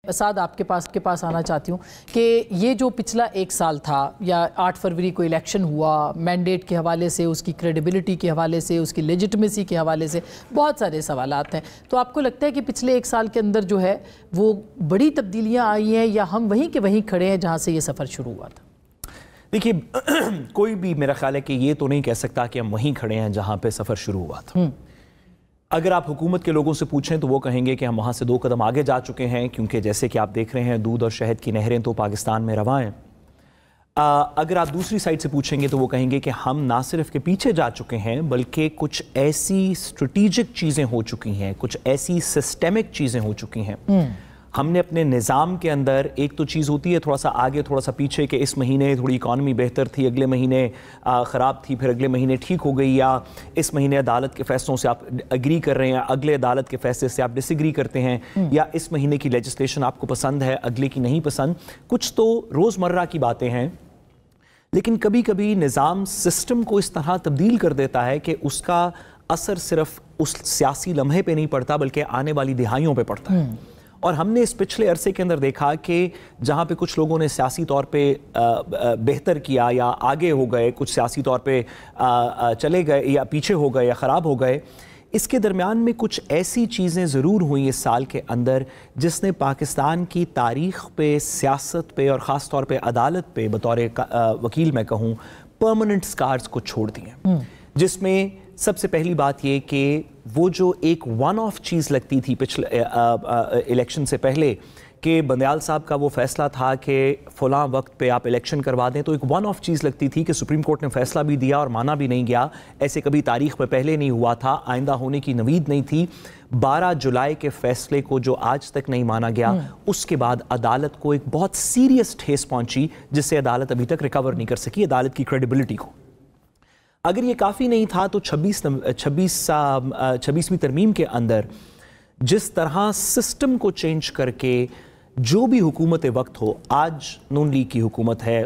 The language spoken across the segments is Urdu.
اساد آپ کے پاس آنا چاہتی ہوں کہ یہ جو پچھلا ایک سال تھا یا 8 فروری کو الیکشن ہوا، مینڈیٹ کے حوالے سے، اس کی کریڈیبلٹی کے حوالے سے، اس کی لیجٹمیسی کے حوالے سے بہت سارے سوالات ہیں، تو آپ کو لگتا ہے کہ پچھلے ایک سال کے اندر جو ہے وہ بڑی تبدیلیاں آئی ہیں یا ہم وہیں کے وہیں کھڑے ہیں جہاں سے یہ سفر شروع ہوا تھا؟ دیکھیے کوئی بھی میرا خیال ہے کہ یہ تو نہیں کہہ سکتا کہ ہم وہیں کھڑے ہیں جہاں پہ سفر شروع ہوا تھا۔ اگر آپ حکومت کے لوگوں سے پوچھیں تو وہ کہیں گے کہ ہم وہاں سے 2 قدم آگے جا چکے ہیں، کیونکہ جیسے کہ آپ دیکھ رہے ہیں دودھ اور شہد کی نہریں تو پاکستان میں رواں ہیں۔ اگر آپ دوسری سائڈ سے پوچھیں گے تو وہ کہیں گے کہ ہم نہ صرف کے پیچھے جا چکے ہیں بلکہ کچھ ایسی اسٹریٹجک چیزیں ہو چکی ہیں، کچھ ایسی سسٹمک چیزیں ہو چکی ہیں۔ ہم نے اپنے نظام کے اندر ایک تو چیز ہوتی ہے تھوڑا سا آگے تھوڑا سا پیچھے، کہ اس مہینے تھوڑی اکانومی بہتر تھی، اگلے مہینے خراب تھی، پھر اگلے مہینے ٹھیک ہو گئی، یا اس مہینے عدالت کے فیصلوں سے آپ اگری کر رہے ہیں، اگلے عدالت کے فیصلے سے آپ ڈس ایگری کرتے ہیں، یا اس مہینے کی لیجسلیشن آپ کو پسند ہے، اگلے کی نہیں پسند۔ کچھ تو روزمرہ کی باتیں ہیں، لیکن کبھی کبھی نظام سسٹم کو اس طرح تبدیل کر دیتا ہے کہ اس کا اثر صرف اس سیاسی لمحے پہ نہیں پڑتا بلکہ آنے والی دہائیوں پہ پڑتا ہے۔ اور ہم نے اس پچھلے عرصے کے اندر دیکھا کہ جہاں پہ کچھ لوگوں نے سیاسی طور پہ بہتر کیا یا آگے ہو گئے، کچھ سیاسی طور پہ چلے گئے یا پیچھے ہو گئے یا خراب ہو گئے، اس کے درمیان میں کچھ ایسی چیزیں ضرور ہوئیں اس سال کے اندر جس نے پاکستان کی تاریخ پہ، سیاست پہ اور خاص طور پہ عدالت پہ بطور وکیل میں کہوں پرماننٹ سکارز کو چھوڑ دیے، جس میں سب سے پہلی بات یہ کہ وہ جو ایک ون آف چیز لگتی تھی پچھلے الیکشن سے پہلے کہ بندیال صاحب کا وہ فیصلہ تھا کہ فلاں وقت پہ آپ الیکشن کروا دیں، تو ایک ون آف چیز لگتی تھی کہ سپریم کورٹ نے فیصلہ بھی دیا اور مانا بھی نہیں گیا، ایسے کبھی تاریخ میں پہلے نہیں ہوا تھا، آئندہ ہونے کی نوید نہیں تھی۔ 12 جولائی کے فیصلے کو جو آج تک نہیں مانا گیا، اس کے بعد عدالت کو ایک بہت سیریس ٹھیس پہنچی جس سے عدالت ابھی تک ریکور نہیں کر سکی عدالت کی کریڈیبلٹی کو۔ اگر یہ کافی نہیں تھا تو 26ویں ترمیم کے اندر جس طرح سسٹم کو چینج کر کے جو بھی حکومت وقت ہو، آج نون لیگ کی حکومت ہے،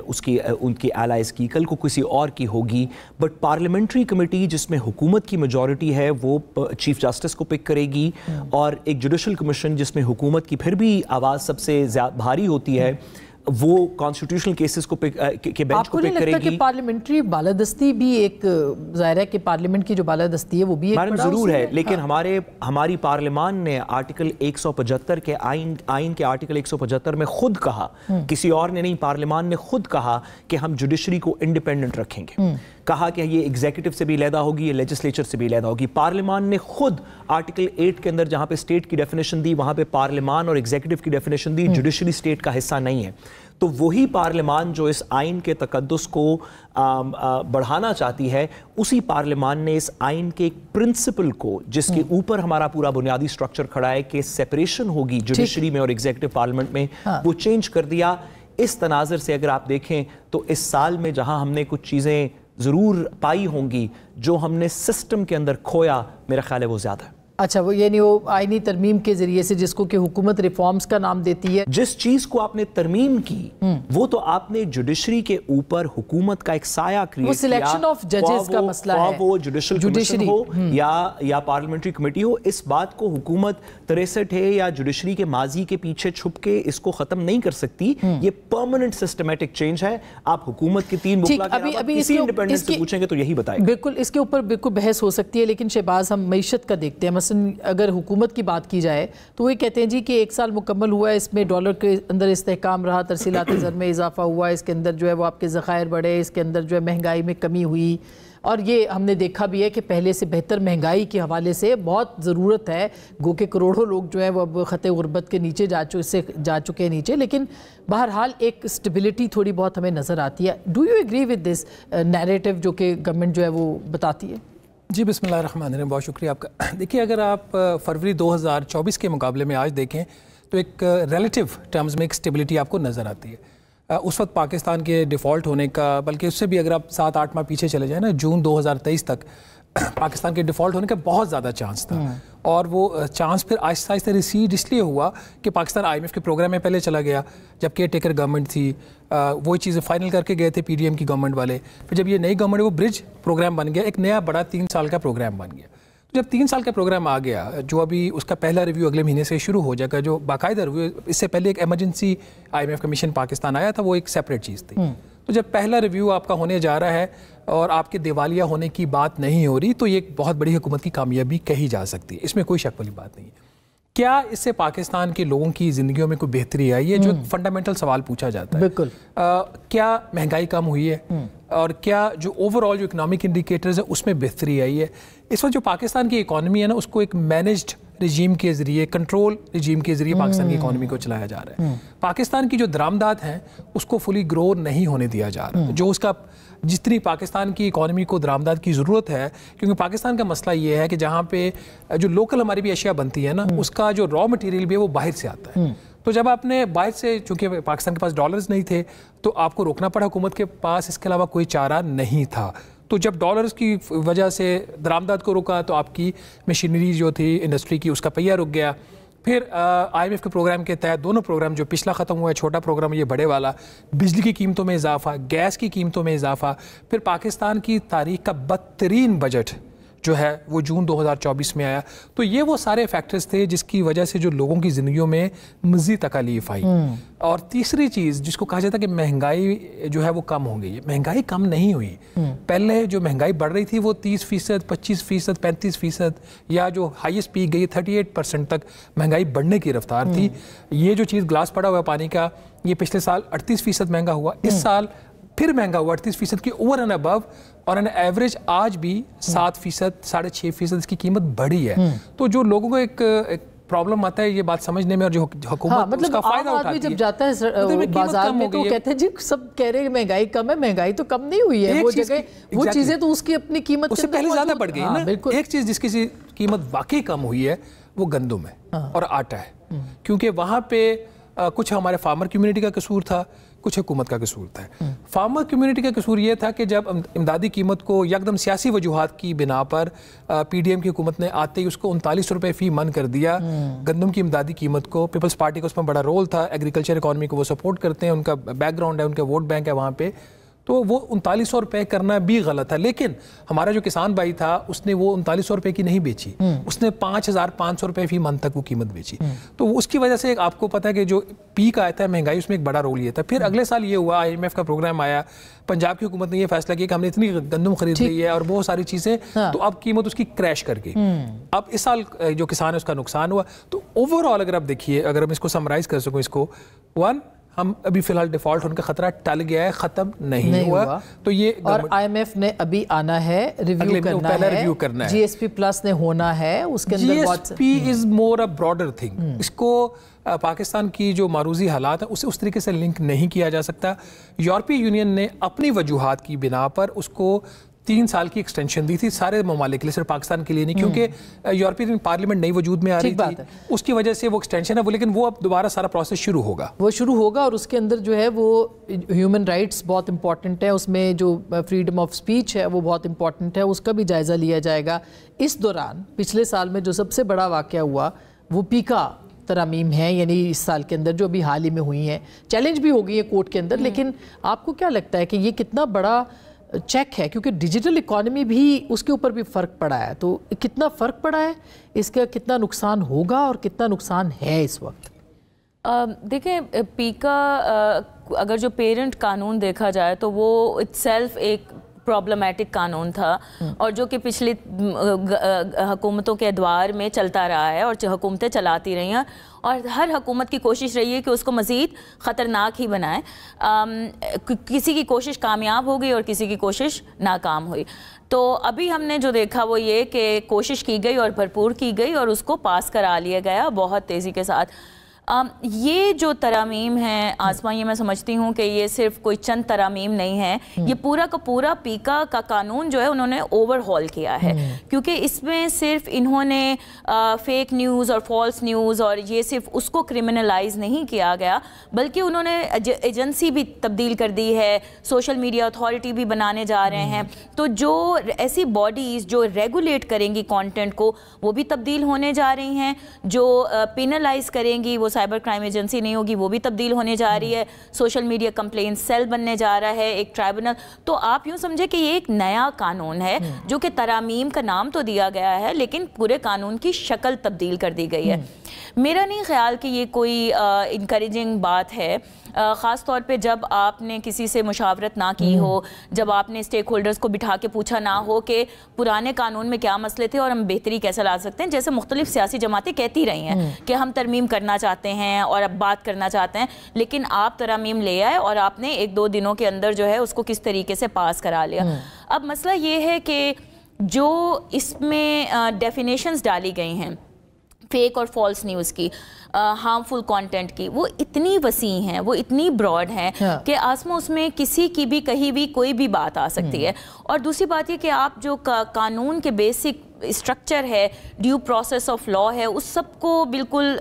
ان کی الائز کی، کل کو کسی اور کی ہوگی، بٹ پارلیمنٹری کمیٹی جس میں حکومت کی میجورٹی ہے وہ چیف جسٹس کو پک کرے گی، اور ایک جوڈیشل کمیشن جس میں حکومت کی پھر بھی آواز سب سے زیادہ بھاری ہوتی ہے وہ کانسٹیٹیوشنل کیسز کو کے بینچ کو پک کرے گی۔ آپ کو نہیں لگتا کہ پارلیمنٹری بالادستی بھی ایک ظاہر ہے کہ پارلیمنٹ کی جو بالادستی ہے وہ بھی ایک بڑا ضرور ہے، لیکن ہماری پارلیمان نے آرٹیکل 175 کے آئین کے آرٹیکل 175 میں خود کہا، کسی اور نے نہیں، پارلیمان نے خود کہا کہ ہم جوڈیشری کو انڈیپینڈنٹ رکھیں گے، کہا کہ یہ ایگزیکٹو سے بھی علیحدہ ہوگی، یہ لیجسلیچر سے بھی علیحدہ ہوگی۔ پارلیمان نے خود آرٹیکل 8 کے اندر جہاں پہ اسٹیٹ کی ڈیفینیشن دی وہاں پہ پارلیمان اور ایگزیکٹو کی ڈیفینیشن دی، جوڈیشری اسٹیٹ کا حصہ نہیں ہے۔ تو وہی پارلیمان جو اس آئین کے تقدس کو بڑھانا چاہتی ہے، اسی پارلیمان نے اس آئین کے ایک پرنسپل کو جس کے اوپر ہمارا پورا بنیادی سٹرکچر کھڑا ہے کہ سیپریشن ہوگی جوڈیشری میں اور ایگزیکٹو پارلیمنٹ میں، وہ چینج کر دیا۔ اس تناظر سے اگر آپ دیکھیں تو اس سال میں جہاں ہم نے کچھ چیزیں ضرور پائی ہوں گی جو ہم نے سسٹم کے اندر کھویا، میرا خیال ہے وہ زیادہ ہے۔ اچھا، وہ یعنی وہ آئینی ترمیم کے ذریعے سے جس کو کہ حکومت ریفارمز کا نام دیتی ہے، جس چیز کو آپ نے ترمیم کی وہ تو آپ نے جوڈیشری کے اوپر حکومت کا ایک سایہ کریٹ کیا، وہ سلیکشن آف ججز کا مسئلہ ہے، وہ جوڈیشل کمیشن ہو یا پارلیمنٹری کمیٹی ہو، اس بات کو حکومت 63 ہے یا جوڈیشری کے ماضی کے پیچھے چھپ کے اس کو ختم نہیں کر سکتی۔ یہ پرماننٹ سسٹمیٹک چینج ہے۔ آپ حکومت کے 3 بکلا کے علاوہ کسی انڈیپینڈنٹ سے پوچھیں گے تو یہی بتائے گا۔ بالکل اس کے اوپر بالکل بحث ہو سکتی ہے، لیکن شہباز ہم معیشت کا دیکھتے ہیں۔ مثلا اگر حکومت کی بات کی جائے تو وہ کہتے ہیں جی کہ 1 سال مکمل ہوا ہے، اس میں ڈالر کے اندر استحکام رہا، ترسیلات زر میں اضافہ ہوا، اس کے اندر جو ہے وہ آپ کے ذخائر بڑھے، اس کے اندر جو ہے مہنگائی میں کمی ہوئی، اور یہ ہم نے دیکھا بھی ہے کہ پہلے سے بہتر مہنگائی کے حوالے سے بہت ضرورت ہے، گو کہ کروڑوں لوگ جو ہیں وہ اب خط غربت کے نیچے جا چکے ہیں نیچے، لیکن بہرحال ایک سٹیبلٹی تھوڑی بہت ہمیں نظر آتی ہے۔ Do you agree with this narrative جو کہ گورنمنٹ جو ہے وہ بتاتی ہے؟ جی بسم اللہ الرحمن الرحیم، بہت شکریہ آپ کا۔ دیکھیے اگر آپ فروری 2024 کے مقابلے میں آج دیکھیں تو ایک ریلیٹیو ٹرمز میں ایک سٹیبلٹی آپ کو نظر آتی ہے۔ اس وقت پاکستان کے ڈیفالٹ ہونے کا، بلکہ اس سے بھی اگر آپ 7-8 ماہ پیچھے چلے جائیں نا، جون 2023 تک پاکستان کے ڈیفالٹ ہونے کا بہت زیادہ چانس تھا، اور وہ چانس پھر آہستہ آہستہ ریسیڈ اس لیے ہوا کہ پاکستان IMF کے پروگرام میں پہلے چلا گیا، جب کیئر ٹیکر گورنمنٹ تھی، وہی چیزیں فائنل کر کے گئے تھے PDM کی گورنمنٹ والے، پھر جب یہ نئی گورنمنٹ وہ برج پروگرام بن گیا، ایک نیا بڑا 3 سال کا پروگرام بن گیا۔ جب 3 سال کا پروگرام آ گیا, جو ابھی اس کا پہلا ریویو اگلے مہینے سے شروع ہو جائے گا, جو باقاعدہ ریویو, اس سے پہلے ایک ایمرجنسی IMF کا مشن پاکستان آیا تھا, وہ ایک سیپریٹ چیز تھی. تو جب پہلا ریویو آپ کا ہونے جا رہا ہے اور آپ کے دیوالیہ ہونے کی بات نہیں ہو رہی, تو یہ ایک بہت بڑی حکومت کی کامیابی کہی جا سکتی ہے, اس میں کوئی شک والی بات نہیں ہے. کیا اس سے پاکستان کے لوگوں کی زندگیوں میں کوئی بہتری آئی ہے, جو فنڈامنٹل سوال پوچھا جاتا ہے. بالکل. کیا مہنگائی کم ہوئی ہے, اور کیا جو اوور آل جو اکنامک انڈیکیٹرز ہیں اس میں بہتری آئی ہے. اس وقت جو پاکستان کی اکانومی ہے نا, اس کو ایک مینجڈ رجیم کے ذریعے, کنٹرول رجیم کے ذریعے پاکستان کی اکانومی کو چلایا جا رہا ہے. پاکستان کی جو درآمدات ہیں اس کو فلی گرو نہیں ہونے دیا جا رہا. جو اس کا جتنی پاکستان کی اکانومی کو درآمدات کی ضرورت ہے, کیونکہ پاکستان کا مسئلہ یہ ہے کہ جہاں پہ جو لوکل ہماری بھی اشیاء بنتی ہے نا, اس کا جو را مٹیریل بھی ہے وہ باہر سے آتا ہے. تو جب آپ نے باہر سے, چونکہ پاکستان کے پاس ڈالرز نہیں تھے, تو آپ کو روکنا پڑا, حکومت کے پاس اس کے علاوہ کوئی چارہ نہیں تھا. تو جب ڈالرز کی وجہ سے درآمدات کو روکا, تو آپ کی مشینری جو تھی انڈسٹری کی, اس کا پہیہ رک گیا. پھر IMF کے پروگرام کے تحت دونوں پروگرام, جو پچھلا ختم ہوا ہے چھوٹا پروگرام, یہ بڑے والا, بجلی کی قیمتوں میں اضافہ, گیس کی قیمتوں میں اضافہ, پھر پاکستان کی تاریخ کا بدترین بجٹ جو ہے وہ جون 2024 میں آیا. تو یہ وہ سارے فیکٹرز تھے جس کی وجہ سے جو لوگوں کی زندگیوں میں مزید تکالیف آئی. اور تیسری چیز جس کو کہا جاتا ہے کہ مہنگائی جو ہے وہ کم ہو گئی ہے, مہنگائی کم نہیں ہوئی. پہلے جو مہنگائی بڑھ رہی تھی وہ 30%, 25%, 35%, یا جو ہائیسٹ پیک گئی 38% تک مہنگائی بڑھنے کی رفتار تھی. یہ جو چیز گلاس پڑا ہوا ہے پانی کا, یہ پچھلے سال 38% مہنگا ہوا, اس سال پھر مہنگا ہوا 38% کی اوور اینڈ ابو, اور ان ایوریج آج بھی 7%, 6.5% اس کی قیمت بڑھی ہے. تو جو لوگوں کو ایک پرابلم آتا ہے یہ بات سمجھنے میں, اور جو حکومت اس کا فائدہ اٹھاتی ہے, جب جاتا ہے بازار میں تو کہتے ہیں جی سب کہہ رہے ہیں مہنگائی کم ہے, مہنگائی تو کم نہیں ہوئی ہے, وہ جگہ وہ چیزیں تو اس کی اپنی قیمت اس سے پہلے زیادہ بڑھ گئی نا. ایک چیز جس کی قیمت واقعی کم ہوئی ہے وہ گندم ہے اور آٹا ہے, کیونکہ وہاں پہ کچھ ہمارے فارمر کمیونٹی کا قصور تھا, کچھ حکومت کا قصور تھا. فارمر کمیونٹی کا قصور یہ تھا کہ جب امدادی قیمت کو یکدم سیاسی وجوہات کی بنا پر PDM کی حکومت نے آتے ہی اس کو 39 روپے فی من کر دیا گندم کی امدادی قیمت کو. پیپلز پارٹی کا اس میں بڑا رول تھا, ایگریکلچر اکانومی کو وہ سپورٹ کرتے ہیں, ان کا بیک گراؤنڈ ہے, ان کا ووٹ بینک ہے وہاں پہ, تو وہ 3900 روپے کرنا بھی غلط تھا. لیکن ہمارا جو کسان بھائی تھا اس نے وہ 3900 روپے کی نہیں بیچی, اس نے 5500 روپے فی من تک وہ قیمت بیچی. تو اس کی وجہ سے آپ کو پتہ ہے کہ جو پیک آیا تھا مہنگائی, اس میں ایک بڑا رول یہ تھا. پھر اگلے سال یہ ہوا, IMF کا پروگرام آیا, پنجاب کی حکومت نے یہ فیصلہ کیا کہ ہم نے اتنی گندم خرید لی ہے اور بہت ساری چیزیں, تو اب قیمت اس کی کریش کر گئی. اب اس سال جو کسان ہے اس کا نقصان ہوا. تو اوور آل اگر آپ دیکھیے, اگر ہم اس کو سمرائز کر سکوں, اس کو ہم ابھی فی الحال ڈیفالٹ ہونے کا خطرہ ٹل گیا ہے, ختم نہیں ہوا. تو یہ اور IMF نے ابھی آنا ہے, ریویو کرنا ہے, GSP پلس نے ہونا ہے, اس کے اندر GSP is more a broader thing. اس کو پاکستان کی جو معروضی حالات ہیں اسے اس طریقے سے لنک نہیں کیا جا سکتا. یورپی یونین نے اپنی وجوہات کی بنا پر اس کو 3 سال کی ایکسٹینشن دی تھی سارے ممالک کے لیے, صرف پاکستان کے لیے نہیں, کیونکہ یورپین پارلیمنٹ نئی وجود میں آ رہی تھی, اس کی وجہ سے وہ ایکسٹینشن ہے وہ. لیکن وہ اب دوبارہ سارا پروسیس شروع ہوگا, اور اس کے اندر جو ہے وہ ہیومن رائٹس بہت امپورٹنٹ ہے, اس میں جو فریڈم آف سپیچ ہے وہ بہت امپورٹنٹ ہے, اس کا بھی جائزہ لیا جائے گا. اس دوران پچھلے سال میں جو سب سے بڑا واقعہ ہوا وہ پیکا ترامیم ہیں, یعنی اس سال کے اندر جو ابھی حال ہی میں ہوئی ہیں, چیلنج بھی ہو گئی ہے کورٹ کے اندر. لیکن آپ کو کیا لگتا ہے کہ یہ کتنا بڑا چیک ہے, کیونکہ ڈیجیٹل اکانومی بھی اس کے اوپر بھی فرق پڑا ہے, تو کتنا فرق پڑا ہے, اس کا کتنا نقصان ہوگا اور کتنا نقصان ہے اس وقت؟ دیکھیں, پیکا اگر جو پیرنٹ قانون دیکھا جائے تو وہ اٹ سیلف ایک پرابلمیٹک قانون تھا, اور جو کہ پچھلی حکومتوں کے ادوار میں چلتا رہا ہے اور حکومتیں چلاتی رہی ہیں, اور ہر حکومت کی کوشش رہی ہے کہ اس کو مزید خطرناک ہی بنائیں. کسی کی کوشش کامیاب ہو گئی اور کسی کی کوشش ناکام ہوئی. تو ابھی ہم نے جو دیکھا وہ یہ کہ کوشش کی گئی اور بھرپور کی گئی اور اس کو پاس کرا لیا گیا بہت تیزی کے ساتھ. یہ جو ترامیم ہیں آسما, یہ میں سمجھتی ہوں کہ یہ صرف کوئی چند ترامیم نہیں ہے, یہ پورا کا پورا پیکا کا قانون جو ہے انہوں نے اوور ہال کیا ہے, کیونکہ اس میں صرف انہوں نے فیک نیوز اور فالس نیوز اور یہ صرف اس کو کرمنلائز نہیں کیا گیا, بلکہ انہوں نے ایجنسی بھی تبدیل کر دی ہے, سوشل میڈیا اتھارٹی بھی بنانے جا رہے ہیں. تو جو ایسی باڈیز جو ریگولیٹ کریں گی کانٹینٹ کو وہ بھی تبدیل ہونے جا رہی ہیں, جو پینلائز کریں گی وہ سائبر کرائم ایجنسی نہیں ہوگی وہ بھی تبدیل ہونے جا رہی ہے, سوشل میڈیا کمپلین سیل بننے جا رہا ہے, ایک ٹرائبونل. تو آپ یوں سمجھے کہ یہ ایک نیا قانون ہے جو کہ ترامیم کا نام تو دیا گیا ہے لیکن پورے قانون کی شکل تبدیل کر دی گئی ہے. میرا نہیں خیال کہ یہ کوئی انکریجنگ بات ہے, خاص طور پہ جب آپ نے کسی سے مشاورت نہ کی ہو, جب آپ نے اسٹیک ہولڈرز کو بٹھا کے پوچھا نہ ہو کہ پرانے قانون میں کیا مسئلے تھے اور ہم بہتری کیسے لا سکتے ہیں, جیسے مختلف سیاسی جماعتیں کہتی رہی ہیں کہ ہم ترمیم کرنا چاہتے ہیں اور اب بات کرنا چاہتے ہیں, لیکن آپ ترامیم لے آئے اور آپ نے 1-2 دنوں کے اندر جو ہے اس کو کس طریقے سے پاس کرا لیا. اب مسئلہ یہ ہے کہ جو اس میں ڈیفینیشنز ڈالی گئی ہیں فیک اور فالس نیوز کی, ہارمفل کانٹینٹ کی, وہ اتنی وسیع ہیں, وہ اتنی براڈ ہیں کہ آسما اس میں کسی کی بھی کہیں بھی کوئی بھی بات آ سکتی ہے. اور دوسری بات یہ کہ آپ جو قانون کے بیسک اسٹرکچر ہے, ڈیو پروسیس آف لا ہے, اس سب کو بالکل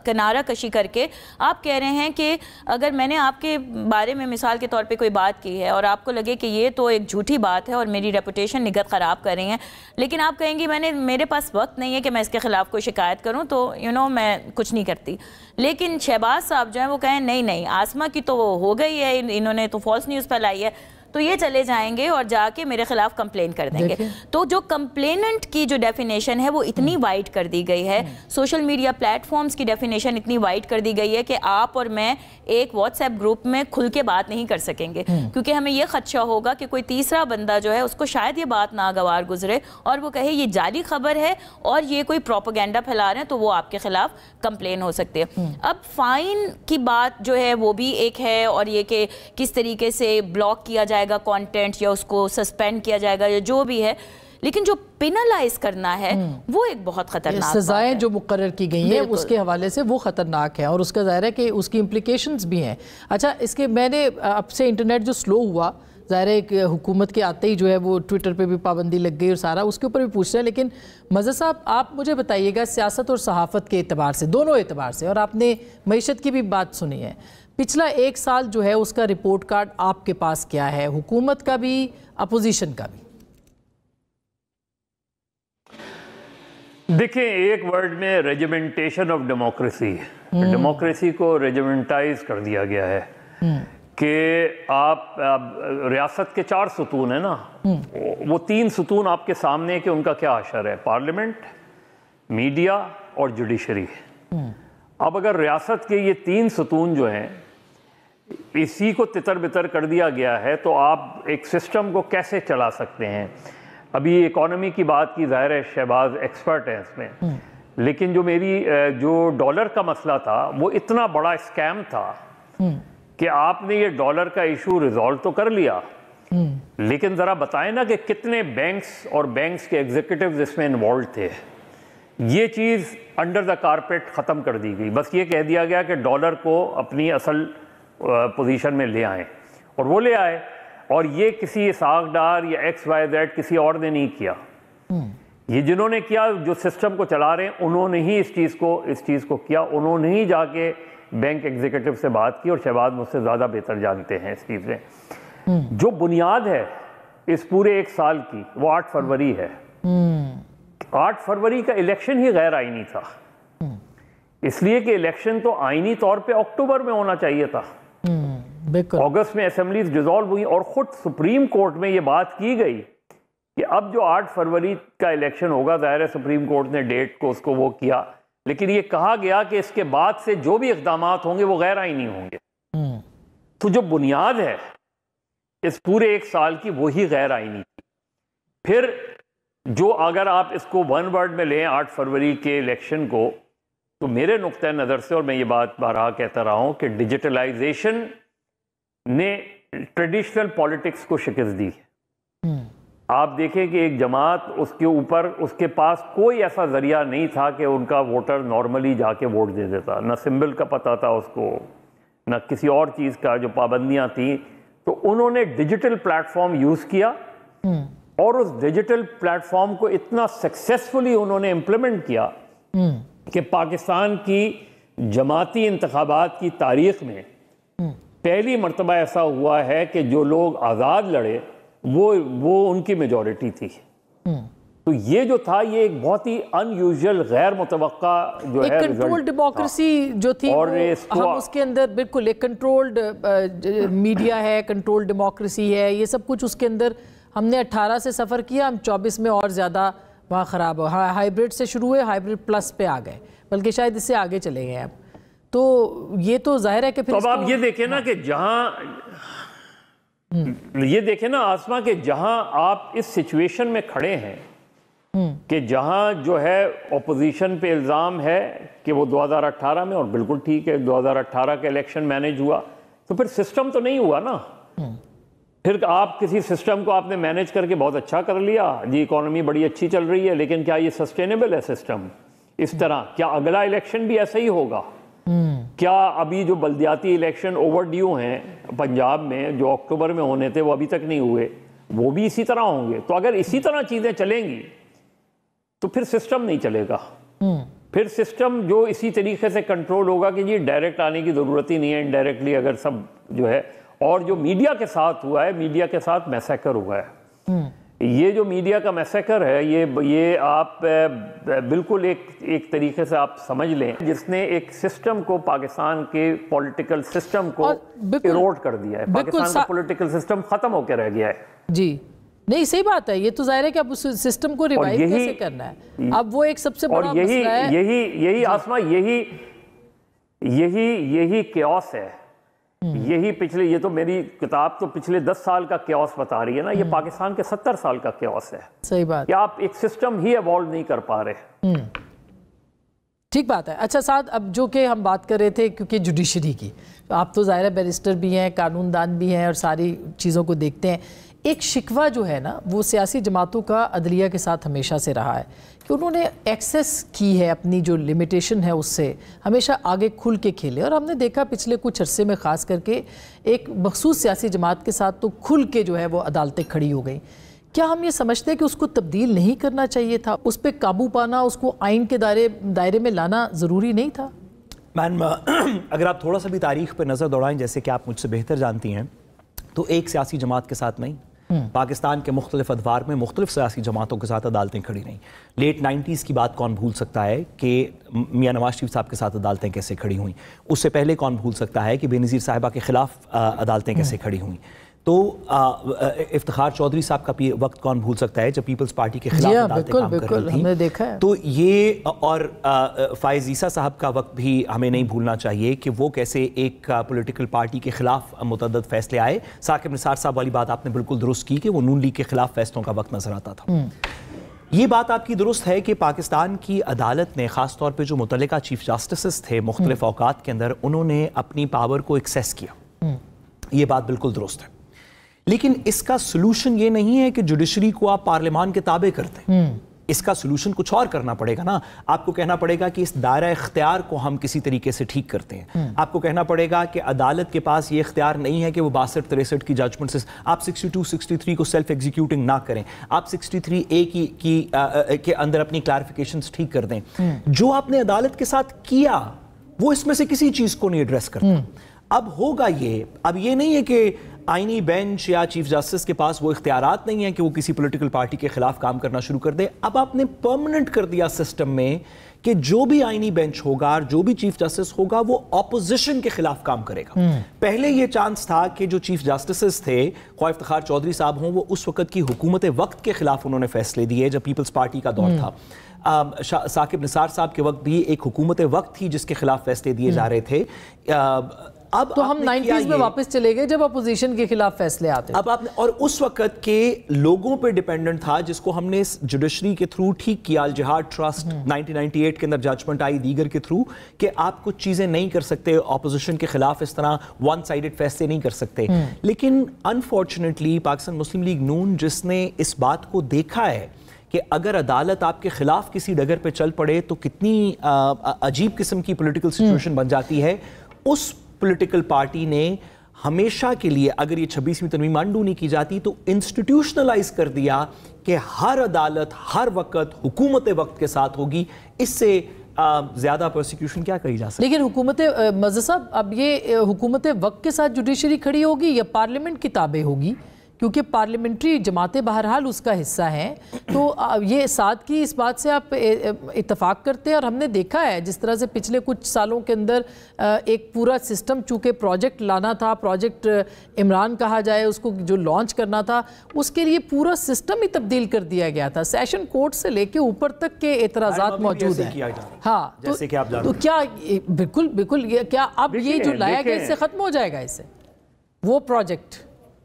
کنارہ کشی کر کے آپ کہہ رہے ہیں کہ اگر میں نے آپ کے بارے میں مثال کے طور پہ کوئی بات کی ہے اور آپ کو لگے کہ یہ تو ایک جھوٹی بات ہے اور میری ریپوٹیشن نگہت خراب کر رہی ہیں, لیکن آپ کہیں گی میرے پاس وقت نہیں ہے کہ میں اس کے خلاف کوئی شکایت کروں تو میں کچھ نہیں کرتی. لیکن شہباز صاحب جو ہیں وہ کہیں نہیں آسما کی تو وہ ہو گئی ہے, انہوں نے تو فالس نیوز پھیلائی ہے, تو یہ چلے جائیں گے اور جا کے میرے خلاف کمپلین کر دیں گے. تو جو کمپلیننٹ کی جو ڈیفینیشن ہے وہ اتنی وائڈ کر دی گئی ہے, سوشل میڈیا پلیٹ فارمز کی ڈیفینیشن اتنی وائڈ کر دی گئی ہے کہ آپ اور میں ایک واٹس ایپ گروپ میں کھل کے بات نہیں کر سکیں گے, کیونکہ ہمیں یہ خدشہ ہوگا کہ کوئی تیسرا بندہ جو ہے اس کو شاید یہ بات ناگوار گزرے اور وہ کہے یہ جعلی خبر ہے اور یہ کوئی پروپیگنڈا پھیلا رہے ہیں, تو وہ آپ کے خلاف کمپلین ہو سکتی ہے. اب فائن کی بات جو ہے وہ بھی ایک ہے, اور یہ کہ کس طریقے سے بلاک کیا جائے گا کانٹینٹ یا اس کو سسپینڈ کیا جائے گا یا جو بھی ہے, لیکن جو پینلائز کرنا ہے وہ ایک بہت خطرناک سزائیں جو مقرر کی گئی ہیں اس کے حوالے سے وہ خطرناک ہیں, اور اس کا ظاہر ہے کہ اس کی امپلیکیشنز بھی ہیں. اچھا, اس کے میں نے اب سے انٹرنیٹ جو سلو ہوا, ظاہر ہے کہ حکومت کے آتے ہی جو ہے وہ ٹویٹر پہ بھی پابندی لگ گئی اور سارا اس کے اوپر بھی پوچھ رہے ہیں, لیکن مظہر صاحب آپ مجھے بتائیے گا سیاست اور صحافت کے اعتبار سے, دونوں اعتبار سے, اور آپ نے معیشت کی بھی بات سنی ہے, پچھلا 1 سال جو ہے اس کا رپورٹ کارڈ آپ کے پاس کیا ہے, حکومت کا بھی اپوزیشن کا بھی؟ دیکھیں, ایک ورڈ میں ریجیمنٹیشن آف ڈیموکریسی, ڈیموکریسی کو ریجیمنٹائز کر دیا گیا ہے کہ آپ ریاست کے 4 ستون ہیں نا, وہ 3 ستون آپ کے سامنے کہ ان کا کیا حشر ہے, پارلیمنٹ, میڈیا اور جوڈیشری. اب اگر ریاست کے یہ 3 ستون جو ہیں اسی کو تتر بتر کر دیا گیا ہے تو آپ ایک سسٹم کو کیسے چلا سکتے ہیں؟ ابھی اکانومی کی بات کی, ظاہر ہے شہباز ایکسپرٹ ہیں اس میں, لیکن جو ڈالر کا مسئلہ تھا وہ اتنا بڑا اسکیم تھا کہ آپ نے یہ ڈالر کا ایشو ریزالو تو کر لیا, لیکن ذرا بتائیں نا کہ کتنے بینکس اور بینکس کے ایگزیکٹوز اس میں انوالوڈ تھے. یہ چیز انڈر دا کارپیٹ ختم کر دی گئی, بس یہ کہہ دیا گیا کہ ڈالر کو اپنی اصل پوزیشن میں لے آئیں, اور وہ لے آئے, اور یہ کسی اسحاق ڈار یا XYZ کسی اور نے نہیں کیا. یہ جنہوں نے کیا, جو سسٹم کو چلا رہے ہیں, انہوں نے ہی اس چیز کو کیا, انہوں نے ہی جا کے بینک ایگزیکٹو سے بات کی, اور شہباز مجھ سے زیادہ بہتر جانتے ہیں اس چیز میں. جو بنیاد ہے اس پورے 1 سال کی وہ 8 فروری ہے. 8 فروری کا الیکشن ہی غیر آئینی تھا, اس لیے کہ الیکشن تو آئینی طور پہ اکتوبر میں ہونا چاہیے تھا. اگست میں اسمبلیز ڈیزالو ہوئی, اور خود سپریم کورٹ میں یہ بات کی گئی کہ اب جو 8 فروری کا الیکشن ہوگا, ظاہر ہے سپریم کورٹ نے ڈیٹ کو اس کو وہ کیا, لیکن یہ کہا گیا کہ اس کے بعد سے جو بھی اقدامات ہوں گے وہ غیر آئینی ہوں گے. تو جو بنیاد ہے اس پورے 1 سال کی وہی غیر آئینی تھی. پھر جو اگر آپ اس کو 1 ورڈ میں لیں 8 فروری کے الیکشن کو, تو میرے نقطۂ نظر سے, اور میں یہ بات بارہا کہتا رہا ہوں, کہ ڈیجیٹلائزیشن نے ٹریڈیشنل پالیٹکس کو شکست دی. آپ دیکھیں کہ ایک جماعت, اس کے اوپر اس کے پاس کوئی ایسا ذریعہ نہیں تھا کہ ان کا ووٹر نارملی جا کے ووٹ دے دیتا, نہ سمبل کا پتہ تھا اس کو, نہ کسی اور چیز کا, جو پابندیاں تھیں. تو انہوں نے ڈیجیٹل پلیٹ فارم یوز کیا, اور اس ڈیجیٹل پلیٹ فارم کو اتنا سکسیسفلی انہوں نے امپلیمنٹ کیا کہ پاکستان کی جماعتی انتخابات کی تاریخ میں پہلی مرتبہ ایسا ہوا ہے کہ جو لوگ آزاد لڑے وہ ان کی میجورٹی تھی. تو یہ جو تھا یہ ایک بہت ہی ان یوزول غیر متوقع جو ہے کنٹرول ڈیموکریسی جو تھی اور ہم اس کے اندر بالکل ایک کنٹرولڈ میڈیا ہے, کنٹرول ڈیموکریسی ہے, یہ سب کچھ اس کے اندر ہم نے 18 سے سفر کیا, ہم 24 میں اور زیادہ وہاں خراب ہو, ہائیبریڈ سے شروع ہوئے, ہائیبریڈ پلس پہ آ گئے, بلکہ شاید اس سے آگے چلے گئے اب. تو یہ تو ظاہر ہے کہ پھر اب آپ یہ دیکھیں نا کہ جہاں یہ دیکھیں نا آسما کہ جہاں آپ اس سچویشن میں کھڑے ہیں کہ جہاں جو ہے اپوزیشن پہ الزام ہے کہ وہ 2018 میں, اور بالکل ٹھیک ہے 2018 کا الیکشن مینیج ہوا, تو پھر سسٹم تو نہیں ہوا نا. پھر آپ کسی سسٹم کو آپ نے مینیج کر کے بہت اچھا کر لیا جی, اکانومی بڑی اچھی چل رہی ہے, لیکن کیا یہ سسٹینیبل ہے سسٹم اس طرح؟ کیا اگلا الیکشن بھی ایسا ہی ہوگا؟ کیا ابھی جو بلدیاتی الیکشن اوور ڈیو ہیں پنجاب میں جو اکتوبر میں ہونے تھے وہ ابھی تک نہیں ہوئے, وہ بھی اسی طرح ہوں گے؟ تو اگر اسی طرح چیزیں چلیں گی تو پھر سسٹم نہیں چلے گا. پھر سسٹم جو اسی طریقے سے کنٹرول ہوگا کہ جی ڈائریکٹ آنے کی ضرورت ہی نہیں ہے, انڈائریکٹلی اگر سب جو ہے. اور جو میڈیا کے ساتھ ہوا ہے, میڈیا کے ساتھ میسیکر ہوا ہے. یہ جو میڈیا کا میسیکر ہے یہ آپ بالکل ایک طریقے سے آپ سمجھ لیں جس نے ایک سسٹم کو, پاکستان کے پولیٹیکل سسٹم کو ایروڈ کر دیا ہے. پاکستان کا پولیٹیکل سسٹم ختم ہو کے رہ گیا ہے. جی نہیں, صحیح بات ہے. یہ تو ظاہر ہے کہ اب اس سسٹم کو ریوائیو کیسے کرنا ہے, اب وہ ایک سب سے بڑا مسئلہ ہے. یہی آسما یہی کیوس ہے. یہی پچھلے, یہ تو میری کتاب تو پچھلے 10 سال کا کیوس بتا رہی ہے نا, یہ پاکستان کے 70 سال کا کیوس ہے. صحیح بات, کہ آپ ایک سسٹم ہی ایوالو نہیں کر پا رہے. ٹھیک بات ہے. اچھا سعد, اب جو کہ ہم بات کر رہے تھے کیونکہ جوڈیشری کی, آپ تو ظاہر بیرسٹر بھی ہیں, قانون دان بھی ہیں اور ساری چیزوں کو دیکھتے ہیں. ایک شکوہ جو ہے نا وہ سیاسی جماعتوں کا عدلیہ کے ساتھ ہمیشہ سے رہا ہے کہ انہوں نے ایکسیس کی ہے, اپنی جو لمیٹیشن ہے اس سے ہمیشہ آگے کھل کے کھیلے. اور ہم نے دیکھا پچھلے کچھ عرصے میں خاص کر کے ایک مخصوص سیاسی جماعت کے ساتھ تو کھل کے جو ہے وہ عدالتیں کھڑی ہو گئیں. کیا ہم یہ سمجھتے ہیں کہ اس کو تبدیل نہیں کرنا چاہیے تھا, اس پہ قابو پانا, اس کو آئین کے دائرے میں لانا ضروری نہیں تھا؟ میم اگر آپ تھوڑا سا بھی تاریخ پہ نظر دوڑائیں, جیسے کہ آپ مجھ سے بہتر جانتی ہیں, تو ایک سیاسی جماعت کے ساتھ نہیں, پاکستان کے مختلف ادوار میں مختلف سیاسی جماعتوں کے ساتھ عدالتیں کھڑی رہیں. لیٹ 90s کی بات کون بھول سکتا ہے کہ میاں نواز شریف صاحب کے ساتھ عدالتیں کیسے کھڑی ہوئیں. اس سے پہلے کون بھول سکتا ہے کہ بے نظیر صاحبہ کے خلاف عدالتیں کیسے کھڑی ہوئیں. تو افتخار چودھری صاحب کا وقت کون بھول سکتا ہے جب پیپلز پارٹی کے خلاف عدالتیں کام کر رہی تھیں. تو یہ, اور فائز عیسیٰ صاحب کا وقت بھی ہمیں نہیں بھولنا چاہیے کہ وہ کیسے ایک پولیٹیکل پارٹی کے خلاف متعدد فیصلے آئے. ثاقب نثار صاحب والی بات آپ نے بالکل درست کی کہ وہ نون لیگ کے خلاف فیصلوں کا وقت نظر آتا تھا. یہ بات آپ کی درست ہے کہ پاکستان کی عدالت نے خاص طور پہ جو متعلقہ چیف جسٹسز تھے مختلف اوقات کے اندر, انہوں نے اپنی پاور کو ایکسیس کیا. یہ بات بالکل درست ہے, لیکن اس کا سلوشن یہ نہیں ہے کہ جوڈیشری کو آپ پارلیمان کے تابع کرتے ہیں. اس کا سلوشن کچھ اور کرنا پڑے گا نا. آپ کو کہنا پڑے گا کہ اس دائرہ اختیار کو ہم کسی طریقے سے ٹھیک کرتے ہیں. آپ کو کہنا پڑے گا کہ عدالت کے پاس یہ اختیار نہیں ہے کہ وہ 62-63 کی ججمنٹ سے آپ 62-63 کو سیلف ایگزیکیوٹنگ نہ کریں, آپ 63A کے اندر اپنی کلیریفیکیشنز ٹھیک کر دیں. جو آپ نے عدالت کے ساتھ کیا وہ اس میں سے کسی چیز کو نہیں ایڈریس کرتا. اب ہوگا یہ, اب یہ نہیں ہے کہ آئینی بینچ یا چیف جسٹس کے پاس وہ اختیارات نہیں ہیں کہ وہ کسی پولیٹیکل پارٹی کے خلاف کام کرنا شروع کر دے. اب آپ نے پرماننٹ کر دیا سسٹم میں کہ جو بھی آئینی بینچ ہوگا اور جو بھی چیف جسٹس ہوگا وہ اپوزیشن کے خلاف کام کرے گا. پہلے یہ چانس تھا کہ جو چیف جسٹسز تھے, خواہ افتخار چودھری صاحب ہوں, وہ اس وقت کی حکومت وقت کے خلاف انہوں نے فیصلے دیے جب پیپلز پارٹی کا دور تھا. ثاقب نثار صاحب کے وقت بھی ایک حکومت وقت تھی جس کے خلاف فیصلے دیے جا رہے تھے. اب تو ہم 90s میں واپس چلے گئے جب اپوزیشن کے خلاف فیصلے آتے. اب آپ نے, اور اس وقت کے لوگوں پہ ڈیپینڈنٹ تھا جس کو ہم نے جوڈیشری کے تھرو ٹھیک کیا. الجہاد ٹرسٹ 1998 کے اندر ججمنٹ آئی دیگر کے تھرو کہ آپ کچھ چیزیں نہیں کر سکتے, اپوزیشن کے خلاف اس طرح ون سائیڈڈ فیصلے نہیں کر سکتے. لیکن انفارچونیٹلی پاکستان مسلم لیگ نون جس نے اس بات کو دیکھا ہے کہ اگر عدالت آپ کے خلاف کسی ڈگر پہ چل پڑے تو کتنی عجیب قسم کی پولیٹیکل سچویشن بن جاتی ہے, اس پولیٹیکل پارٹی نے ہمیشہ کے لیے, اگر یہ 26ویں ترمیم انڈو نہیں کی جاتی, تو انسٹیٹیوشنلائز کر دیا کہ ہر عدالت ہر وقت حکومت وقت کے ساتھ ہوگی. اس سے زیادہ پرسیکیوشن کیا کہی جا سکتی. لیکن حکومت مزہ صاحب, اب یہ حکومت وقت کے ساتھ جوڈیشری کھڑی ہوگی یا پارلیمنٹ کی تابع ہوگی؟ کیونکہ پارلیمنٹری جماعتیں بہرحال اس کا حصہ ہیں. تو یہ سادگی اس بات سے آپ اتفاق کرتے ہیں, اور ہم نے دیکھا ہے جس طرح سے پچھلے کچھ سالوں کے اندر ایک پورا سسٹم چونکہ پروجیکٹ لانا تھا, پروجیکٹ عمران کہا جائے اس کو جو لانچ کرنا تھا, اس کے لیے پورا سسٹم ہی تبدیل کر دیا گیا تھا. سیشن کورٹ سے لے کے اوپر تک کے اعتراضات موجود ہیں. ہاں, جیسے کہ آپ تو کیا بالکل بالکل کیا اب یہ جو لایا گیا اس سے ختم ہو جائے گا, اس سے وہ پروجیکٹ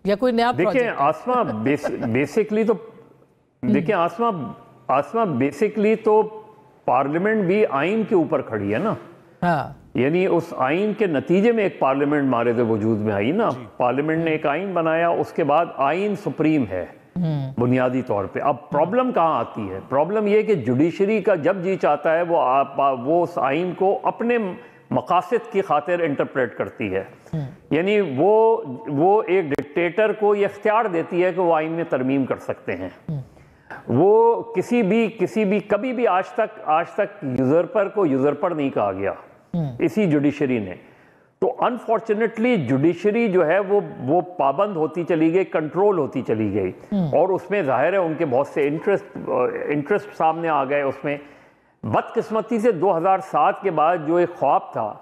یا کوئی نیا پروجیکٹ؟ دیکھیں آسما بیسکلی تو پارلیمنٹ بھی آئین کے اوپر کھڑی ہے نا. یعنی اس آئین کے نتیجے میں ایک پارلیمنٹ مارد وجود میں آئی نا. پارلیمنٹ نے ایک آئین بنایا, اس کے بعد آئین سپریم ہے بنیادی طور پہ. اب پرابلم کہاں آتی ہے؟ پرابلم یہ کہ جوڈیشری کا جب جی چاہتا ہے وہ اس آئین کو اپنے مقاصد کی خاطر انٹرپریٹ کرتی ہے. یعنی وہ ایک ڈکٹیٹر کو یہ اختیار دیتی ہے کہ وہ آئین میں ترمیم کر سکتے ہیں. وہ کسی بھی کبھی بھی آج تک یوزرپر کو یوزرپر نہیں کہا گیا اسی جوڈیشری نے. تو انفارچونیٹلی جوڈیشری جو ہے وہ پابند ہوتی چلی گئی, کنٹرول ہوتی چلی گئی, اور اس میں ظاہر ہے ان کے بہت سے انٹرسٹ سامنے آ گئے. اس میں بدقسمتی سے 2007 کے بعد جو ایک خواب تھا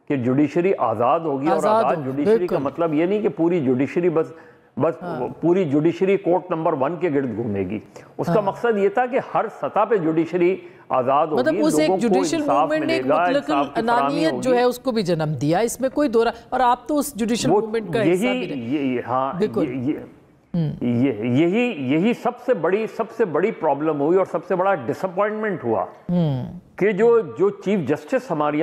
کہ جوڈیشری آزاد ہوگی, اور آزاد جوڈیشری کا مطلب یہ نہیں کہ پوری جوڈیشری بس پوری جوڈیشری کورٹ نمبر 1 کے گرد گھومے گی. اس کا مقصد یہ تھا کہ ہر سطح پہ جوڈیشری آزاد ہوگی, مطلب اس ایک جوڈیشل موومنٹ نے ایک مطلق انانیت جو ہے اس کو بھی جنم دیا, اس میں کوئی دورہ. اور آپ تو اس جوڈیشل موومنٹ کا حصہ بھی رہے. ہاں, یہی سب سے بڑی پرابلم ہوئی اور سب سے بڑا ڈس اپوائنٹمنٹ ہوا کہ جو چیف جسٹس ہمارے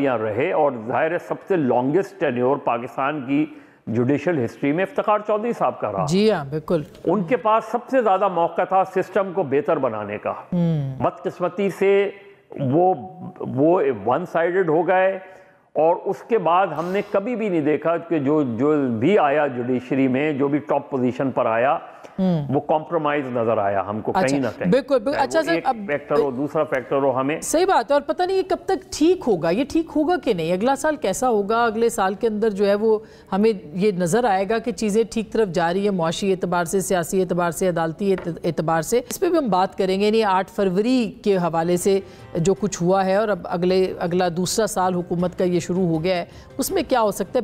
یہاں رہے, اور ظاہر ہے سب سے لانگسٹ ٹینیور پاکستان کی جوڈیشل ہسٹری میں افتخار چودھری صاحب کا رہا. جی ہاں بالکل. ان کے پاس سب سے زیادہ موقع تھا سسٹم کو بہتر بنانے کا. بدقسمتی سے وہ ون سائیڈڈ ہو گئے, اور اس کے بعد ہم نے کبھی بھی نہیں دیکھا کہ جو بھی آیا جوڈیشری میں, جو بھی ٹاپ پوزیشن پر آیا, وہ کمپرومائز نظر آیا ہم کو کہیں نہ کہیں. بالکل. اچھا سر, ایک فیکٹر ہو دوسرا فیکٹر ہو, ہمیں صحیح بات ہے. اور پتہ نہیں یہ کب تک ٹھیک ہوگا, یہ ٹھیک ہوگا کہ نہیں, اگلا سال کیسا ہوگا, اگلے سال کے اندر جو ہے وہ ہمیں یہ نظر آئے گا کہ چیزیں ٹھیک طرف جا رہی ہیں معاشی اعتبار سے, سیاسی اعتبار سے, عدالتی اعتبار سے. اس پہ بھی ہم بات کریں گے. یعنی 8 فروری کے حوالے سے جو کچھ ہوا ہے, اور اب اگلا دوسرا سال حکومت کا یہ شروع ہو گیا ہے, اس میں کیا ہو سکتا ہے.